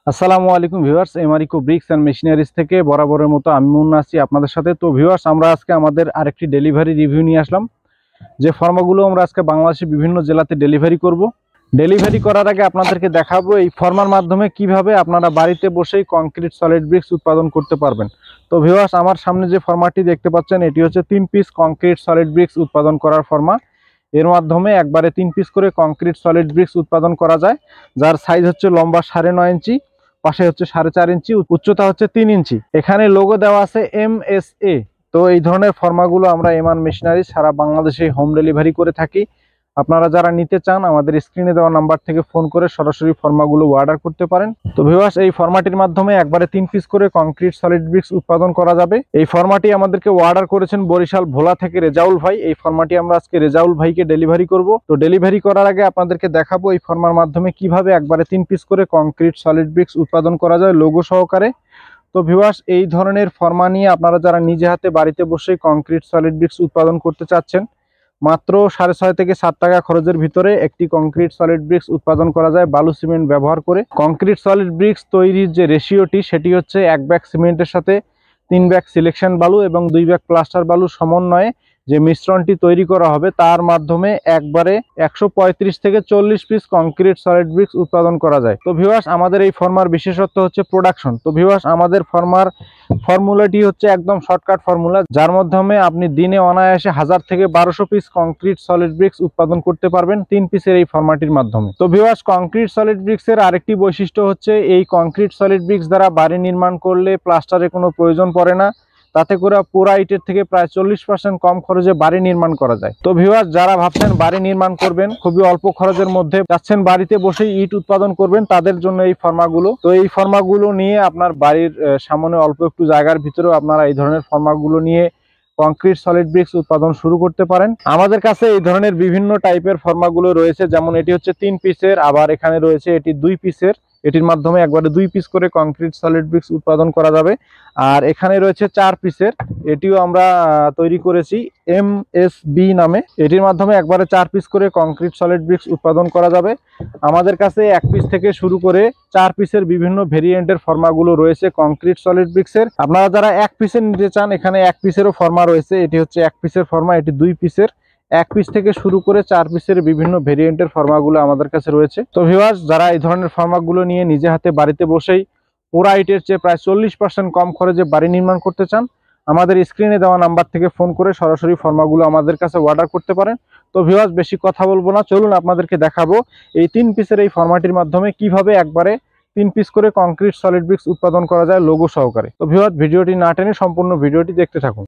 আসসালামু আলাইকুম viewers, এমআরিকো bricks and machineries থেকে বরাবরের মতো আমি মুন্না আছি আপনাদের সাথে। তো ভিউয়ার্স, আমরা আজকে আমাদের আরেকটি ডেলিভারি রিভিউ নিয়ে আসলাম। যে ফর্মাগুলো আমরা আজকে বাংলাদেশের বিভিন্ন জেলাতে ডেলিভারি করব। ডেলিভারি করার আগে আপনাদেরকে দেখাবো এই ফর্মার মাধ্যমে কিভাবে আপনারা বাড়িতে বসেই কংক্রিট সলিড ব্রিক্স উৎপাদন করতে পারবেন। তো ভিউয়ার্স, আমার সামনে যে ফর্মাটি দেখতে পাচ্ছেন এটি হচ্ছে 3 পিস কংক্রিট সলিড ব্রিক্স উৎপাদন করার ফর্মা। এর মাধ্যমে একবারে 3 পিস করে কংক্রিট সলিড ব্রিক্স উৎপাদন করা যায়, যার সাইজ হচ্ছে লম্বা 9.5 ইঞ্চি, পাশে হচ্ছে 4.5 ইঞ্চি, উচ্চতা হচ্ছে 3 ইঞ্চি। এখানে লোগো দেওয়া আছে MSA। তো এই ধরনের ফর্মাগুলো আমরা এমআর মেশিনারি সারা বাংলাদেশে হোম ডেলিভারি করে থাকি। আপনারা যারা নিতে চান আমাদের স্ক্রিনে দেওয়া নাম্বার থেকে ফোন করে সরাসরি ফর্মাগুলো অর্ডার করতে পারেন। তো ভিউয়ার্স, এই ফর্মাটির মাধ্যমে একবারে 3 পিস করে কংক্রিট সলিড ব্রিক্স উৎপাদন করা যাবে। এই ফর্মাটি আমাদেরকে অর্ডার করেছেন বরিশাল ভোলা থেকে রেজাউল ভাই। এই ফর্মাটি আমরা আজকে রেজাউল ভাইকে ডেলিভারি করব। তো ডেলিভারি করার আগে আপনাদেরকে দেখাবো এই ফর্মার মাধ্যমে কিভাবে একবারে 3 পিস করে কংক্রিট সলিড ব্রিক্স উৎপাদন করা যায় লোগো সহকারে। তো ভিউয়ার্স, এই ধরনের ফর্মা নিয়ে আপনারা যারা নিজে হাতে বাড়িতে বসে কংক্রিট সলিড ব্রিক্স উৎপাদন করতে চাচ্ছেন, মাত্র 6.5 থেকে 7 টাকা খরচের ভিতরে একটি কংক্রিট সলিড ব্রিক্স উৎপাদন করা যায় বালু সিমেন্ট ব্যবহার করে। কংক্রিট সলিড ব্রিক্স তৈরির যে রেশিওটি সেটি হচ্ছে 1 ব্যাগ সিমেন্টের সাথে 3 ব্যাগ সিলেকশন বালু এবং 2 ব্যাগ প্লাস্টার বালু সমন্বয়ে যে মিশ্রণটি তৈরি করা হবে তার মাধ্যমে একবারে 135 থেকে 40 পিস কংক্রিট সলিড ব্রিক্স উৎপাদন করা যায়। তো ভিউয়ার্স, আমাদের এই ফর্মার বিশেষত্ব হচ্ছে প্রোডাকশন। তো ভিউয়ার্স, আমাদের ফর্মার ফর্মুলাটি হচ্ছে একদম শর্টকাট ফর্মুলা, যার মাধ্যমে আপনি দিনে অনায়াসে 1000 থেকে 1200 পিস কংক্রিট সলিড ব্রিক্স উৎপাদন করতে পারবেন 3 পিসের এই ফর্মাটির মাধ্যমে। তো ভিউয়ার্স, কংক্রিট সলিড ব্রিক্সের আরেকটি বৈশিষ্ট্য হচ্ছে এই কংক্রিট সলিড ব্রিক্স দ্বারা বাড়ি নির্মাণ করলে প্লাস্টারের কোনো প্রয়োজন পড়ে না। তাতে করে পুরা ইটের থেকে প্রায় 40% কম খরচে বাড়ি নির্মাণ করা যায়। তো ভিউয়ার্স, যারা ভাবছেন বাড়ি নির্মাণ করবেন খুবই অল্প খরচের মধ্যে, যাচ্ছেন বাড়িতে বসেই ইট উৎপাদন করবেন, তাদের জন্য এই ফর্মাগুলো। তো এই ফর্মাগুলো নিয়ে আপনার বাড়ির সামনে অল্প একটু জায়গার ভিতরেও আপনারা এই ধরনের ফর্মাগুলো নিয়ে কংক্রিট সলিড ব্রিক্স উৎপাদন শুরু করতে পারেন। আমাদের কাছে এই ধরনের বিভিন্ন টাইপের ফর্মাগুলো রয়েছে, যেমন এটি হচ্ছে 3 পিসের, আবার এখানে রয়েছে এটি 2 পিসের। এটির মাধ্যমে একবারে 2 পিস করে কংক্রিট সলিড ব্রিক্স উৎপাদন করা যাবে। আর এখানে রয়েছে 4 পিসের, এটিও আমরা তৈরি করেছি MSB নামে। এটির মাধ্যমে একবারে 4 পিস করে কংক্রিট সলিড ব্রিক্স উৎপাদন করা যাবে। আমাদের কাছে 1 পিস থেকে শুরু করে 4 পিসের বিভিন্ন ভেরিয়েন্টের ফর্মাগুলো রয়েছে কংক্রিট সলিড ব্রিক্সের। আপনারা যারা 1 পিসের নিতে চান, এখানে 1 পিসেরও ফর্মা রয়েছে। এটি হচ্ছে 1 পিসের ফর্মা, এটি 2 পিসের। 1 পিস থেকে শুরু করে 4 পিসের বিভিন্ন ভেরিয়েন্টের ফর্মাগুলো আমাদের কাছে রয়েছে। তো ভিউয়ার্স, যারা এই ধরনের ফর্মাগুলো নিয়ে নিজে হাতে বাড়িতে বসেই পুরা ইটের চেয়ে প্রায় 40% কম খরচে বাড়ি নির্মাণ করতে চান, আমাদের স্ক্রিনে দেওয়া নাম্বার থেকে ফোন করে সরাসরি ফর্মাগুলো আমাদের কাছে অর্ডার করতে পারেন। তো ভিউয়ার্স, বেশি কথা বলবো না, চলুন আপনাদেরকে দেখাবো এই 3 পিসের এই ফর্মাটির মাধ্যমে কিভাবে একবারে 3 পিস করে কংক্রিট সলিড ব্রিক্স উৎপাদন করা যায় লোগো সহকারে। তো ভিউয়ার্স, ভিডিওটি না টেনে সম্পূর্ণ ভিডিওটি দেখতে থাকুন।